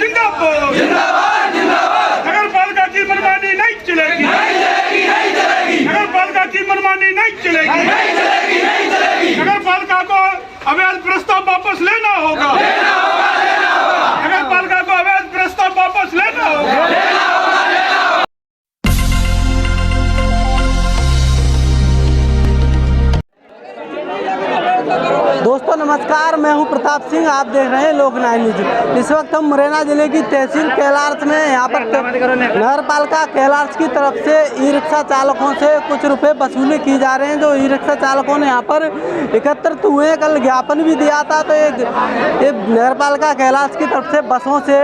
जिंदाबाद जिंदाबाद जिंदाबाद। नगर पालिका की मनमानी नहीं चलेगी, नहीं चलेगी, नहीं चलेगी। नगर पालिका की मनमानी नहीं चलेगी, नहीं चलेगी, नहीं चलेगी। नगर पालिका को अवैध प्रस्ताव वापस लेना होगा, लेना होगा, लेना होगा। नगर पालिका को अवैध प्रस्ताव वापस लेना होगा, लेना होगा, लेना होगा। दोस्तों नमस्कार, मैं हूं प्रताप सिंह। आप देख रहे हैं लोकनायक न्यूज। इस वक्त हम मुरैना जिले की तहसील कैलाश में यहाँ पर नगर पालिका कैलाश की तरफ से ई रिक्शा चालकों से कुछ रुपए वसूली की जा रहे हैं। जो ई रिक्शा चालकों ने यहाँ पर एकत्रित हुए, कल ज्ञापन भी दिया था। तो एक नगर पालिका कैलाश की तरफ से बसों से,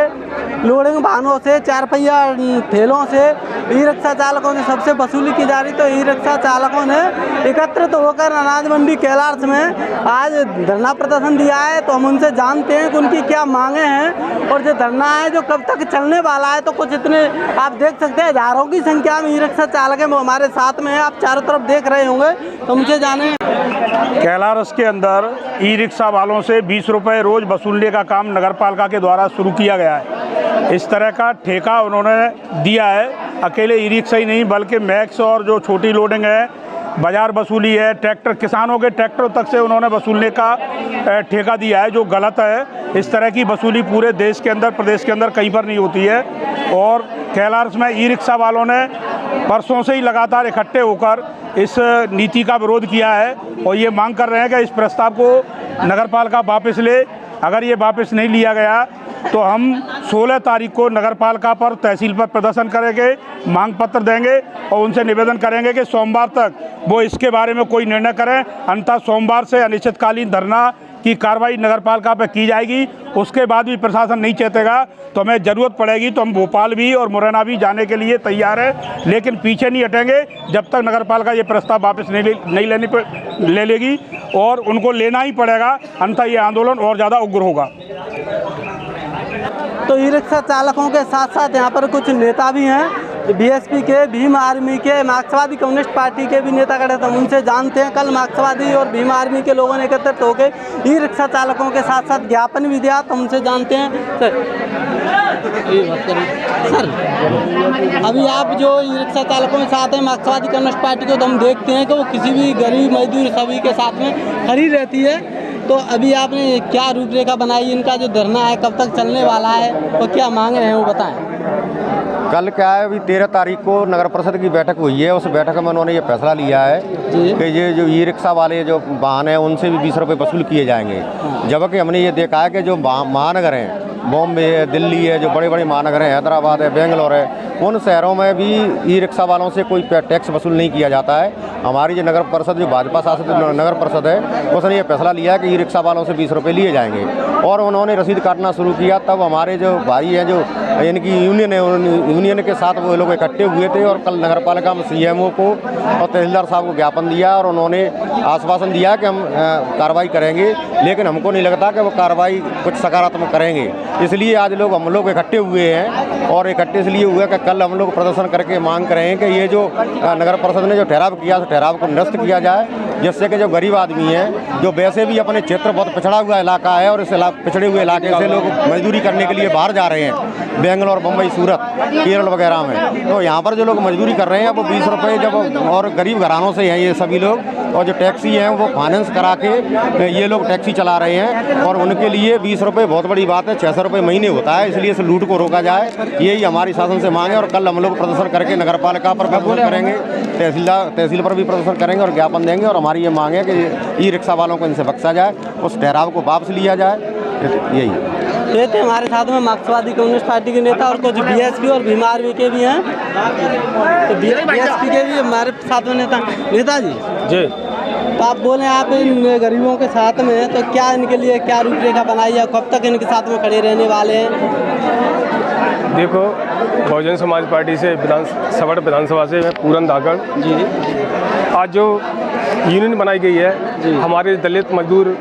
लोडिंग वाहनों से, 4 पहिया ठेलों से ई रिक्शा चालकों से सबसे वसूली की जा रही। तो ई रिक्शा चालकों ने एकत्रित होकर अनाज मंडी कैलाश में आज धरना प्रदर्शन दिया है। तो हम उनसे जानते हैं कि उनकी क्या मांगे हैं और जो धरना है जो कब तक चलने वाला है। तो कुछ इतने आप देख सकते हैं, हजारों की संख्या में ई रिक्शा चालक हमारे साथ में है। आप चारों तरफ देख रहे होंगे, तो मुझे जाने कैलाश के अंदर ई रिक्शा वालों से 20 रुपये रोज वसूलने का काम नगर पालिका के द्वारा शुरू किया गया है। इस तरह का ठेका उन्होंने दिया है। अकेले ई रिक्शा ही नहीं बल्कि मैक्स और जो छोटी लोडिंग है, बाजार वसूली है, ट्रैक्टर, किसानों के ट्रैक्टरों तक से उन्होंने वसूलने का ठेका दिया है, जो गलत है। इस तरह की वसूली पूरे देश के अंदर, प्रदेश के अंदर कहीं पर नहीं होती है। और कैलाश में ई रिक्शा वालों ने परसों से ही लगातार इकट्ठे होकर इस नीति का विरोध किया है और ये मांग कर रहे हैं कि इस प्रस्ताव को नगर पालिका वापस ले। अगर ये वापस नहीं लिया गया तो हम 16 तारीख को नगर पालिका पर, तहसील पर प्रदर्शन करेंगे, मांग पत्र देंगे और उनसे निवेदन करेंगे कि सोमवार तक वो इसके बारे में कोई निर्णय करें। अंततः सोमवार से अनिश्चितकालीन धरना की कार्रवाई नगर पालिका पर की जाएगी। उसके बाद भी प्रशासन नहीं चेतेगा तो हमें ज़रूरत पड़ेगी तो हम भोपाल भी और मुरैना भी जाने के लिए तैयार हैं, लेकिन पीछे नहीं हटेंगे जब तक नगर पालिका ये प्रस्ताव वापस नहीं ले लेगी। और उनको लेना ही पड़ेगा, अन्यथा ये आंदोलन और ज़्यादा उग्र होगा। तो ई रिक्शा चालकों के साथ साथ यहाँ पर कुछ नेता भी हैं, बीएसपी के, भीम आर्मी के, मार्क्सवादी कम्युनिस्ट पार्टी के भी नेता खड़े थे। हम उनसे जानते हैं, कल मार्क्सवादी और भीम आर्मी के लोगों ने एकत्रित होकर ई रिक्शा चालकों के साथ साथ ज्ञापन भी दिया। तो उनसे जानते हैं सर, अभी आप जो ई रिक्शा चालकों के साथ हैं, मार्क्सवादी कम्युनिस्ट पार्टी को, तो हम देखते हैं कि वो किसी भी गरीब मजदूर सभी के साथ में खड़ी रहती है। तो अभी आपने क्या रूपरेखा बनाई, इनका जो धरना है कब तक चलने वाला है और क्या मांगे हैं वो बताएं। कल क्या है, अभी 13 तारीख को नगर परिषद की बैठक हुई है। उस बैठक में उन्होंने ये फैसला लिया है कि ये जो ई रिक्शा वाले जो वाहन हैं उनसे भी 20 रुपये वसूल किए जाएंगे। जबकि हमने ये देखा है कि जो महानगर हैं, बॉम्बे है, दिल्ली है, जो बड़े बड़े महानगर हैं, हैदराबाद है, बेंगलोर है, उन शहरों में भी ई रिक्शा वालों से कोई टैक्स वसूल नहीं किया जाता है। हमारी जो नगर परिषद, जो भाजपा शासित नगर परिषद है, उसने ये फैसला लिया है कि ई रिक्शा वालों से 20 रुपये लिए जाएंगे। और उन्होंने रसीद काटना शुरू किया। तब हमारे जो भाई हैं, जो इनकी यूनियन है, यूनियन के साथ वो लोग इकट्ठे हुए थे और कल नगर पालिका में सीएमओ को और तहसीलदार साहब को ज्ञापन दिया और उन्होंने आश्वासन दिया कि हम कार्रवाई करेंगे। लेकिन हमको नहीं लगता कि वो कार्रवाई कुछ सकारात्मक करेंगे। इसलिए आज हम लोग इकट्ठे हुए हैं और इकट्ठे इसलिए हुए कि कल हम लोग प्रदर्शन करके मांग कर रहे हैं कि ये जो नगर परिषद ने जो ठहराव किया, उस ठहराव को निरस्त किया जाए, जिससे कि जो गरीब आदमी हैं, जो वैसे भी अपने क्षेत्र बहुत पिछड़ा हुआ इलाका है और इस पिछड़े हुए इलाके से लोग मजदूरी करने के लिए बाहर जा रहे हैं, बेंगलोर, बम्बई, सूरत, केरल वगैरह में। तो यहाँ पर जो लोग मजदूरी कर रहे हैं वो 20 रुपये जब, और गरीब घरानों से हैं ये सभी लोग, और जो टैक्सी हैं वो फाइनेंस करा के ये लोग टैक्सी चला रहे हैं और उनके लिए 20 रुपये बहुत बड़ी बात है। 600 रुपये महीने होता है। इसलिए इस लूट को रोका जाए, यही हमारी शासन से मांग है। और कल हम लोग प्रदर्शन करके नगर पालिका पर प्रदर्शन करेंगे, तहसील पर भी प्रदर्शन करेंगे और ज्ञापन देंगे। और हमारी ये मांग है कि ई रिक्शा वालों को इनसे बख्शा जाए, उस ठहराव को वापस लिया जाए। यही ये थे हमारे साथ में मार्क्सवादी कम्युनिस्ट पार्टी के नेता और कुछ बीएसपी और भीम आर्मी के भी हैं। तो बीएसपी के भी हमारे साथ में नेताजी जी। तो आप बोले आप इन गरीबों के साथ में हैं, तो क्या इनके लिए क्या रूपरेखा बनाई है, कब तक इनके साथ में खड़े रहने वाले हैं? देखो, बहुजन समाज पार्टी से सवड़ विधानसभा से मैं पूरन धाकड़ जी। आज जो यूनियन बनाई गई है, हमारे दलित मजदूर,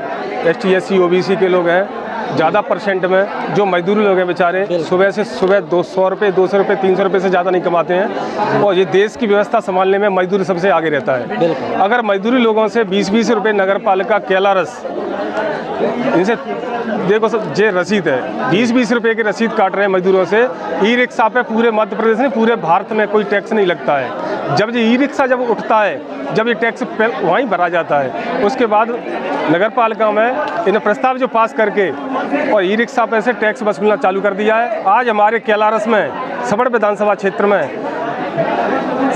ST SC OBC के लोग हैं, ज़्यादा परसेंट में जो मजदूरी लोग हैं बेचारे, सुबह से सुबह 200 रुपये, 200 रुपये, 300 रुपये से ज़्यादा नहीं कमाते हैं। और ये देश की व्यवस्था संभालने में मजदूरी सबसे आगे रहता है। अगर मजदूरी लोगों से 20-20 रुपये नगर पालिका कैलाश इनसे देखो सर, ये रसीद है, 20-20 रुपए की रसीद काट रहे हैं मजदूरों से। ई रिक्शा पे पूरे मध्य प्रदेश में, पूरे भारत में कोई टैक्स नहीं लगता है। जब ये ई रिक्शा जब उठता है, जब ये टैक्स वहीं भरा जाता है, उसके बाद नगर पालिका में इन्हें प्रस्ताव जो पास करके और ई रिक्शा पे से टैक्स वसूलना चालू कर दिया है। आज हमारे केलारस में, सबड़ विधानसभा क्षेत्र में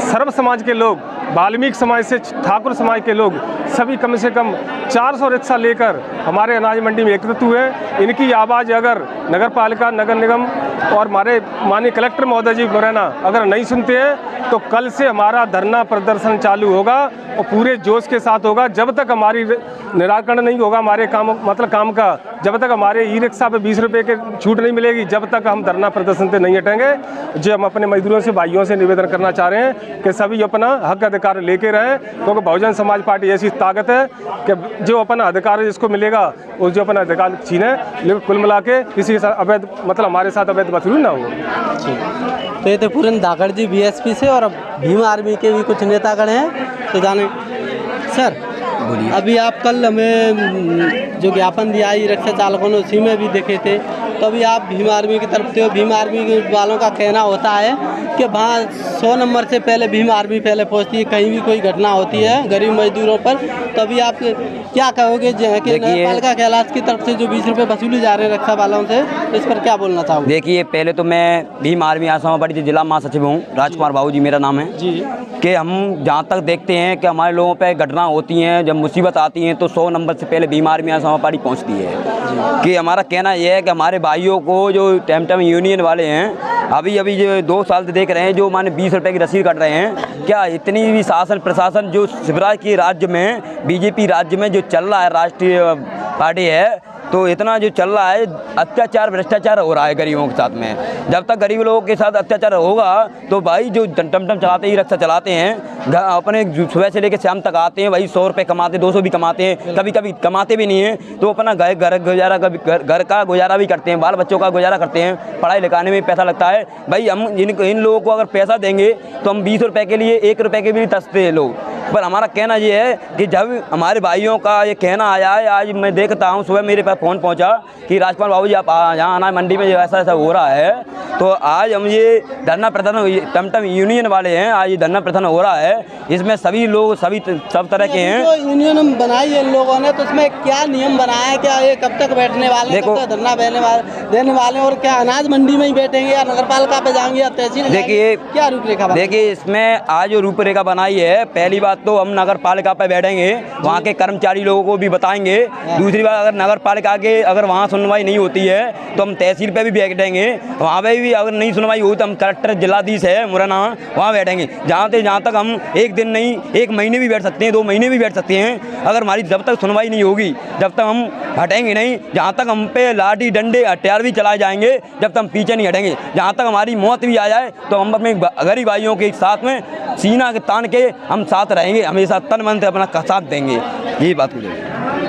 सर्व समाज के लोग, वाल्मीकि समाज से ठाकुर समाज के लोग सभी कम से कम 400 रिक्शा लेकर हमारे अनाज मंडी में एकत्रित हुए। इनकी आवाज़ अगर नगर पालिका, नगर निगम और हमारे माननीय कलेक्टर महोदय जी मुरैना अगर नहीं सुनते हैं तो कल से हमारा धरना प्रदर्शन चालू होगा और पूरे जोश के साथ होगा। जब तक हमारी निराकरण नहीं होगा हमारे काम का, जब तक हमारे ई रिक्शा पे 20 रुपये के छूट नहीं मिलेगी, जब तक हम धरना प्रदर्शन से नहीं हटेंगे। जो हम अपने मजदूरों से, भाइयों से निवेदन करना चाह रहे हैं कि सभी अपना हक अधिकार लेके रहें, क्योंकि बहुजन समाज पार्टी ऐसी ताकत है कि जो अपना अधिकार जिसको मिलेगा वो जो अपना अधिकार छीने, लेकिन कुल मिला के किसी के साथ अवैध, मतलब हमारे साथ अवैध वसूली ना हो। तो ये तो पूरन धाकड़ जी बीएसपी से और भीम आर्मी के भी कुछ नेतागण हैं, तो जाने सर अभी आप कल हमें जो ज्ञापन दिया ई रिक्शा चालकों ने उसी में भी देखे थे, तो अभी आप भीम आर्मी की तरफ से हो। भीम आर्मी वालों का कहना होता है कि वहाँ 100 नंबर से पहले भीम आर्मी पहले पहुँचती है, कहीं भी कोई घटना होती है गरीब मजदूरों पर, तो अभी आप क्या कहोगे कि नगर पालिका कैलाश की तरफ से जो 20 रुपये वसूले जा रहे हैं रिक्शा वालों से, इस पर क्या बोलना चाहोगे? देखिए, पहले तो मैं भीम आर्मी आसाम पार्टी से जिला महासचिव हूँ, राजकुमार बाबू जी मेरा नाम है जी। कि हम जहाँ तक देखते हैं कि हमारे लोगों पे घटना होती हैं, जब मुसीबत आती हैं तो 100 नंबर से पहले भीम आर्मी आसाम पार्टी पहुँचती है। कि हमारा कहना यह है कि हमारे भाइयों को जो टमटम यूनियन वाले हैं अभी जो 2 साल से देख रहे हैं, जो माने 20 रुपये की रसीद काट रहे हैं, क्या इतनी भी शासन प्रशासन जो शिवराज के राज्य में, बीजेपी राज्य में जो चल रहा है, राष्ट्रीय पार्टी है, तो इतना जो चल रहा है अत्याचार भ्रष्टाचार हो रहा है गरीबों के साथ में। जब तक गरीब लोगों के साथ अत्याचार होगा तो भाई जो टमटम चलाते ही रिक्शा चलाते हैं, अपने सुबह से लेकर शाम तक आते हैं, वही 100 रुपये कमाते, 200 भी कमाते हैं, कभी कभी कमाते भी नहीं हैं, तो अपना घर गुजारा, कभी घर का गुजारा भी करते हैं, बाल बच्चों का गुजारा करते हैं, पढ़ाई लिखाने में पैसा लगता है। भाई हम इन लोगों को अगर पैसा देंगे तो हम 20 रुपये के लिए 1 रुपये के भी तरसते हैं लोग। पर हमारा कहना ये है कि जब हमारे भाइयों का ये कहना आया है, आज मैं देखता हूँ सुबह मेरे पास फ़ोन पहुँचा कि राजकुमार बाबू जी आप यहाँ अनाज मंडी में ऐसा ऐसा हो रहा है, तो आज हम ये धरना प्रदर्शन, टमटम यूनियन वाले हैं, आज ये धरना प्रदर्शन हो रहा है। इसमें सभी लोग सब तरह के हैं। जो यूनियन बनाई है इन लोगों ने, तो उसमें क्या नियम बनाया है? क्या ये कब तक बैठने वाले हैं, कब तक धरना देने वाले हैं, और क्या अनाज मंडी में ही बैठेंगे या नगर पालिका पे जाएंगे या तहसील? देखिए क्या रूपरेखा? देखिए, इसमें आज जो रूपरेखा बनाई है, पहली बात तो हम नगर पालिका पे बैठेंगे, वहाँ के कर्मचारी लोगों को भी बताएंगे। दूसरी बात, अगर नगर पालिका के अगर वहाँ सुनवाई नहीं होती है तो हम तहसील पे भी बैठेंगे, वहाँ पे भी अगर नहीं सुनवाई हुई तो हम कलेक्टर जिलाधीश है मुरैना, वहाँ बैठेंगे। जहाँ तक हम 1 दिन नहीं 1 महीने भी बैठ सकते हैं, 2 महीने भी बैठ सकते हैं। अगर हमारी जब तक सुनवाई नहीं होगी, जब तक हम हटेंगे नहीं, जहाँ तक हम पे लाठी डंडे हथियार भी चलाए जाएंगे, जब तक हम पीछे नहीं हटेंगे। जहाँ तक हमारी मौत भी आ जाए तो हम अपने गरीब भाइयों के साथ में सीना के तान के हम साथ रहेंगे, हमेशा तन मन से अपना साथ देंगे। यही बात मुझे।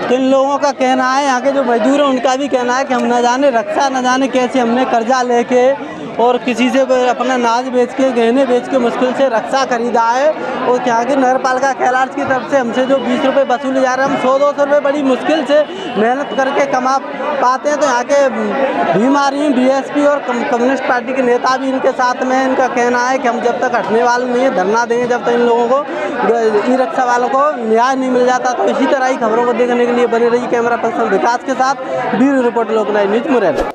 तो इन लोगों का कहना है, यहाँ के जो मजदूर हैं उनका भी कहना है कि हम न जाने रक्षा न जाने कैसे हमने कर्जा लेके और किसी से अपना नाज बेच के, गहने बेच के मुश्किल से रक्षा खरीदा है। और यहाँ की नगर पालिका कैलाश की तरफ से हमसे जो 20 रुपये वसूले जा रहे हैं, हम 100-200 रुपये बड़ी मुश्किल से मेहनत करके कमा पाते हैं। तो यहाँ के भीम आर्मी, बीएसपी और कम्युनिस्ट पार्टी के नेता भी इनके साथ में। इनका कहना है कि हम जब तक हटने वाले नहीं है, धरना देंगे जब तक इन लोगों को, ई रिक्शा वालों को न्याय नहीं मिल जाता। तो इसी तरह ही खबरों को देखने के लिए बने रही कैमरा पर्सन विकास के साथ ब्यूरो रिपोर्ट लोकनायक न्यूज़ मुरैना।